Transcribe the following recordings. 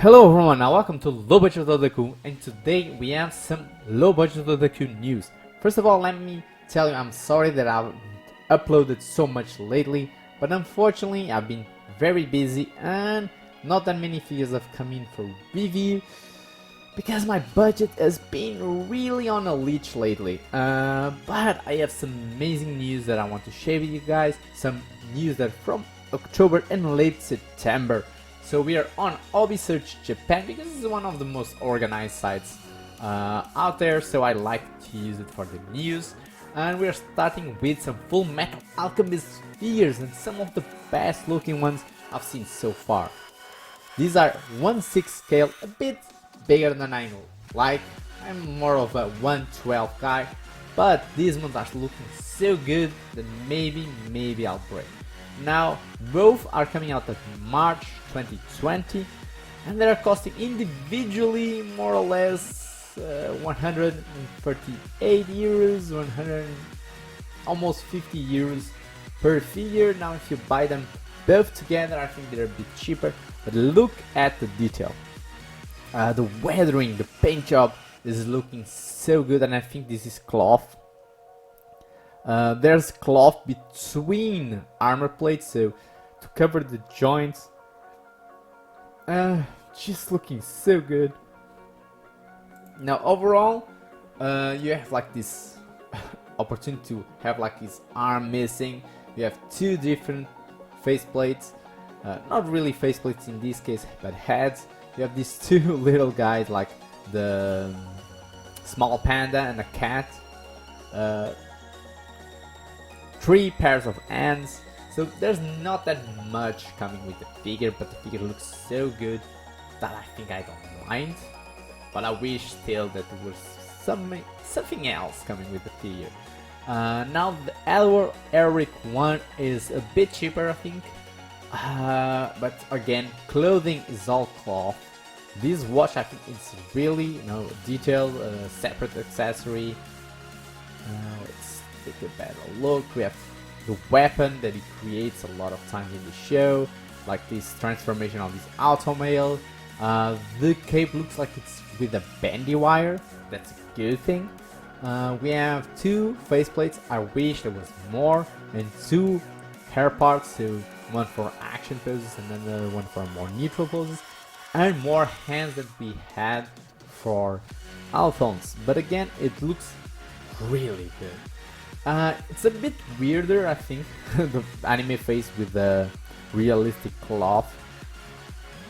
Hello everyone, and welcome to Low Budget Otaku, and today we have some Low Budget Otaku news. First of all, let me tell you I'm sorry that I've uploaded so much lately, but unfortunately I've been very busy and not that many figures have come in for review because my budget has been really on a leash lately. But I have some amazing news that I want to share with you guys, some news that from October and late September. So we are on Hobby Search Japan because it's one of the most organized sites out there, so I like to use it for the news. And we are starting with some Full Metal Alchemist figures and some of the best looking ones I've seen so far. These are 1/6 scale, a bit bigger than I like. I'm more of a 1/12 guy, but these ones are looking so good that maybe I'll break. Now, both are coming out of March 2020, and they are costing individually more or less 138 euros, almost 50 euros per figure. Now, if you buy them both together, I think they're a bit cheaper, but look at the detail. The weathering, the paint job is looking so good, and I think this is cloth. There's cloth between armor plates, so to cover the joints. Just looking so good. Now overall, you have like this opportunity to have like his arm missing. You have two different face plates, not really face plates in this case, but heads. You have these two little guys, like the small panda and a cat. Three pairs of hands, so there's not that much coming with the figure, but the figure looks so good that I think I don't mind. But I wish still that there was something else coming with the figure. Now the Edward Eric one is a bit cheaper, I think, but again, clothing is all cloth. This watch, I think it's really detailed, separate accessory. Let's take a better look. We have the weapon that he creates a lot of times in the show, like this transformation of this auto mail. The cape looks like it's with a bendy wire. That's a good thing. We have two faceplates. I wish there was more, and two hair parts. So one for action poses and another one for more neutral poses, and more hands that we had for Alphonse. But again, it looks really good. It's a bit weirder, I think, the anime face with the realistic cloth,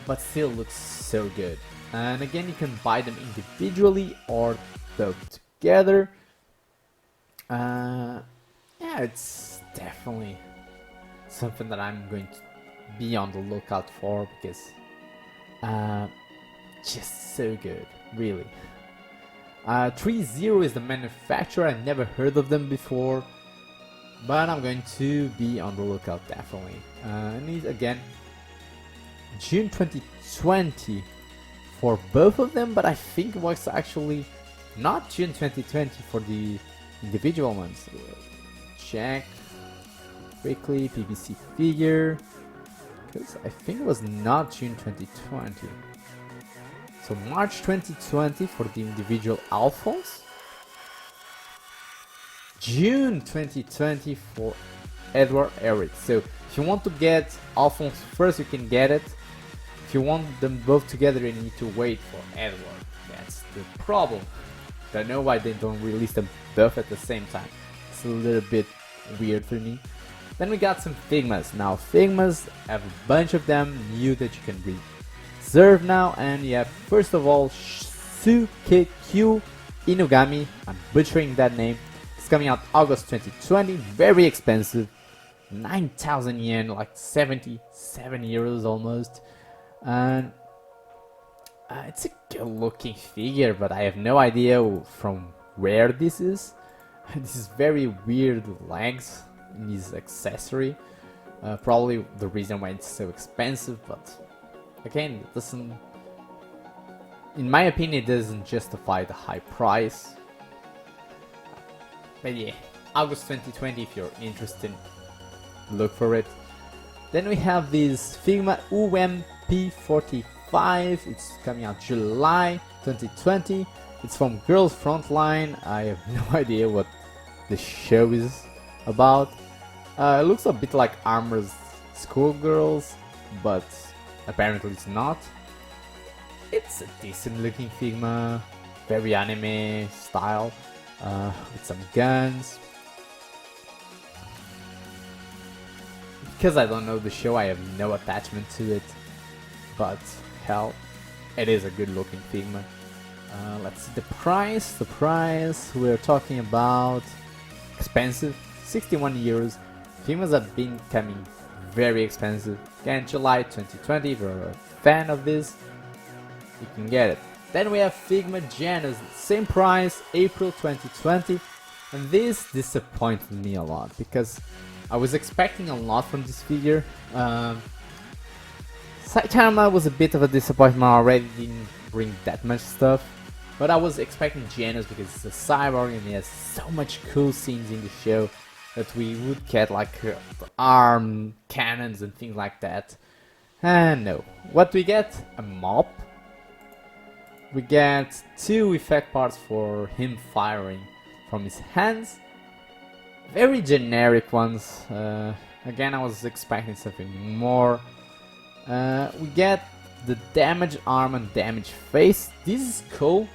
but still looks so good. And again, you can buy them individually or both together. Yeah, it's definitely something that I'm going to be on the lookout for because just so good, really. 3-0 is the manufacturer. I never heard of them before, but I'm going to be on the lookout definitely. And again, June 2020 for both of them, but I think it was actually not June 2020 for the individual ones. Check quickly, PVC figure, because I think it was not June 2020. So March 2020 for the individual Alphonse, June 2020 for Edward Eric. So if you want to get Alphonse first, you can get it. If you want them both together, you need to wait for Edward. That's the problem. Don't know why they don't release them both at the same time. It's a little bit weird for me. Then we got some Figmas. Now Figmas have a bunch of them new that you can read. Reserve now, and you have first of all Sukekyu Inugami. I'm butchering that name. It's coming out August 2020. Very expensive, 9,000 yen, like 77 euros almost. And it's a good looking figure, but I have no idea from where this is. This is very weird legs in his accessory. Probably the reason why it's so expensive, but again, it doesn't, in my opinion, it doesn't justify the high price. But yeah, August 2020, if you're interested, look for it. Then we have this Figma UMP45 5. It's coming out July 2020. It's from Girls Frontline. I have no idea what the show is about. It looks a bit like Armor's Schoolgirls, but apparently it's not. It's a decent looking Figma, very anime style, with some guns. Because I don't know the show, I have no attachment to it, but hell, it is a good looking Figma. Let's see the price. The price we're talking about, expensive, 61 euros. Figmas have been coming very expensive. Again, July 2020, if you're a fan of this, you can get it. Then we have Figma Janus, same price, April 2020, and this disappointed me a lot because I was expecting a lot from this figure. Saitama was a bit of a disappointment already, didn't bring that much stuff, but I was expecting Janus because it's a cyborg and he has so much cool scenes in the show that we would get like arm cannons and things like that. And no, what we get? A mop. We get 2 effect parts for him firing from his hands. Very generic ones. Again, I was expecting something more. We get the damage arm and damage face. This is cool,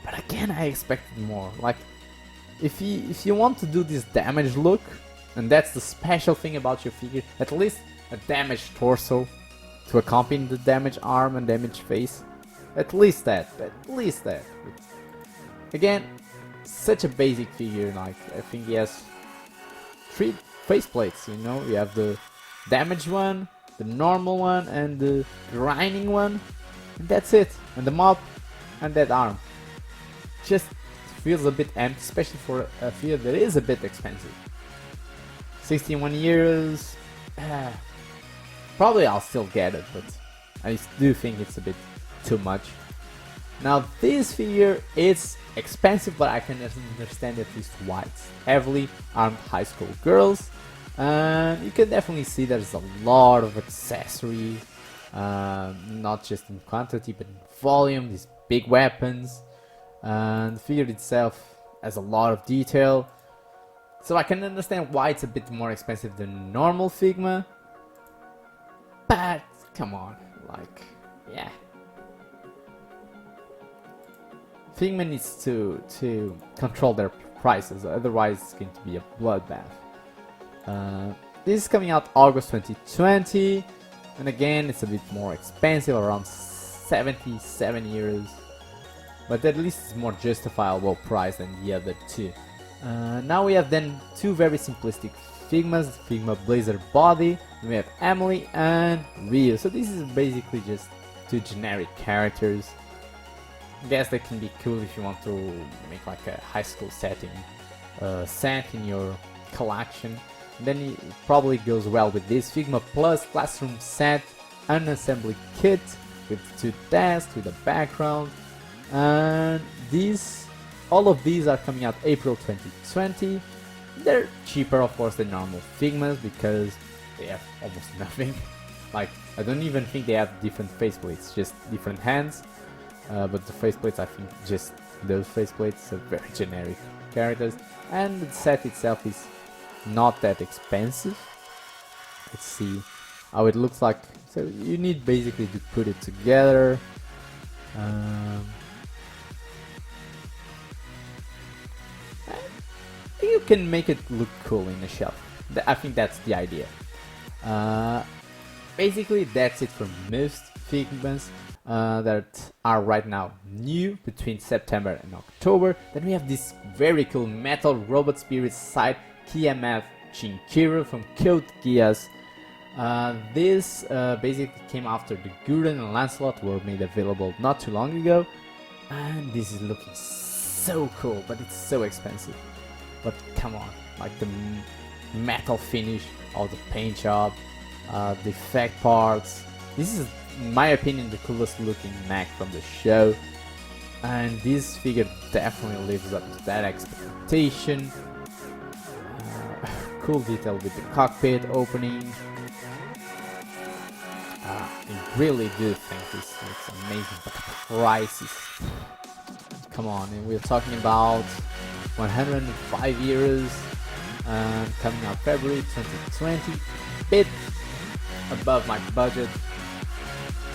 but again, I expected more. Like, if you want to do this damage look, and that's the special thing about your figure, at least a damaged torso to accompany the damage arm and damage face. At least that. Again, such a basic figure. Like, I think he has 3 faceplates, you know? You have the damage one, the normal one, and the grinding one. And that's it. And the mop and that arm. Just feels a bit empty, especially for a figure that is a bit expensive. 61 euros. Probably I'll still get it, but I do think it's a bit too much. Now this figure is expensive, but I can understand at least why. It's heavily armed high school girls, and you can definitely see there's a lot of accessories, not just in quantity but in volume. These big weapons, and the figure itself has a lot of detail, so I can understand why it's a bit more expensive than normal Figma. But come on, like, yeah. Figma needs to control their prices, otherwise it's going to be a bloodbath. This is coming out August 2020, and again it's a bit more expensive, around 77 euros, but at least it's more justifiable price than the other 2. Now we have then 2 very simplistic Figmas, Figma Blazer Body, and we have Emily and Ryu. So this is basically just 2 generic characters. I guess they can be cool if you want to make like a high school setting set in your collection. And then it probably goes well with this Figma Plus classroom set, an assembly kit with 2 desks with a background, and all of these are coming out April 2020. They're cheaper, of course, than normal Figmas because they have almost nothing. Like, I don't even think they have different faceplates, just different hands. But the faceplates, I think just those faceplates are very generic characters. And the set itself is not that expensive. Let's see how it looks like. So you need basically to put it together. You can make it look cool in the shelf. I think that's the idea. Basically, that's it for most Figmas that are right now new between September and October. Then we have this very cool metal robot spirit side KMF Chinkiro from Code Geass. This basically came after the Gurren and Lancelot were made available not too long ago, and this is looking so cool, but it's so expensive. But come on, like the metal finish, all the paint job, the effect parts. This is, in my opinion, the coolest looking mech from the show, and this figure definitely lives up to that expectation. Cool detail with the cockpit opening. I really do think this looks amazing, but the prices, come on, and we're talking about 105 euros and coming out February 2020, bit above my budget,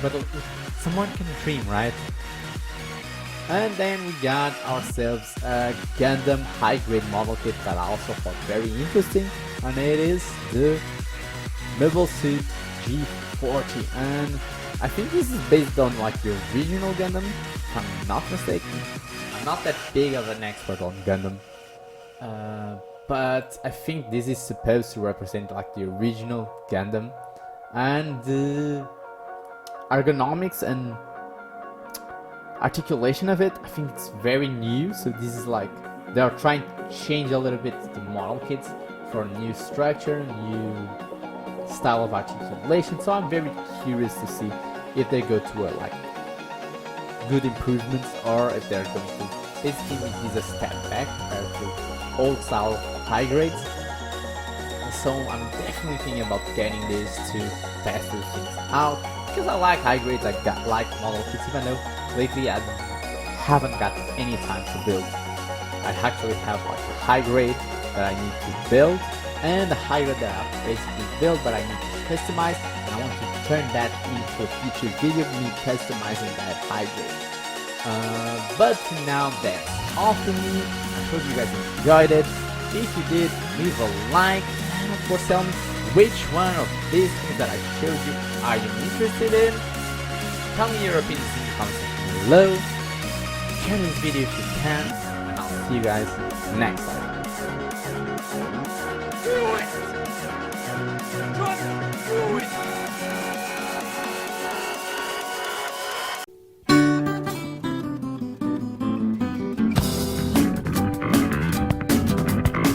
but someone can dream, right? And then we got ourselves a Gundam high-grade model kit that I also thought very interesting, and it is the Mobile Suit G40, and I think this is based on like the original Gundam, if I'm not mistaken. I'm not that big of an expert on Gundam, but I think this is supposed to represent like the original Gundam, and the ergonomics and articulation of it, I think it's very new. So this is like they are trying to change a little bit the model kits for a new structure, new style of articulation. So I'm very curious to see if they go to a like good improvements or if they're going to basically make this a step back compared to old style high grades. So I'm definitely thinking about getting this to test those things out because I like high grades. I like model kits, even though lately I haven't got any time to build. I actually have like a high grade that I need to build and a high grade that I basically build but I need to customize, and I want to turn that into a future video of me customizing that high grade. But for now, that's all for me. I hope you guys enjoyed it. If you did, leave a like, and of course tell me which one of these things that I showed you are you interested in. Tell me your opinions in the comment section below. Share this video if you can, and I'll see you guys next time. Do it!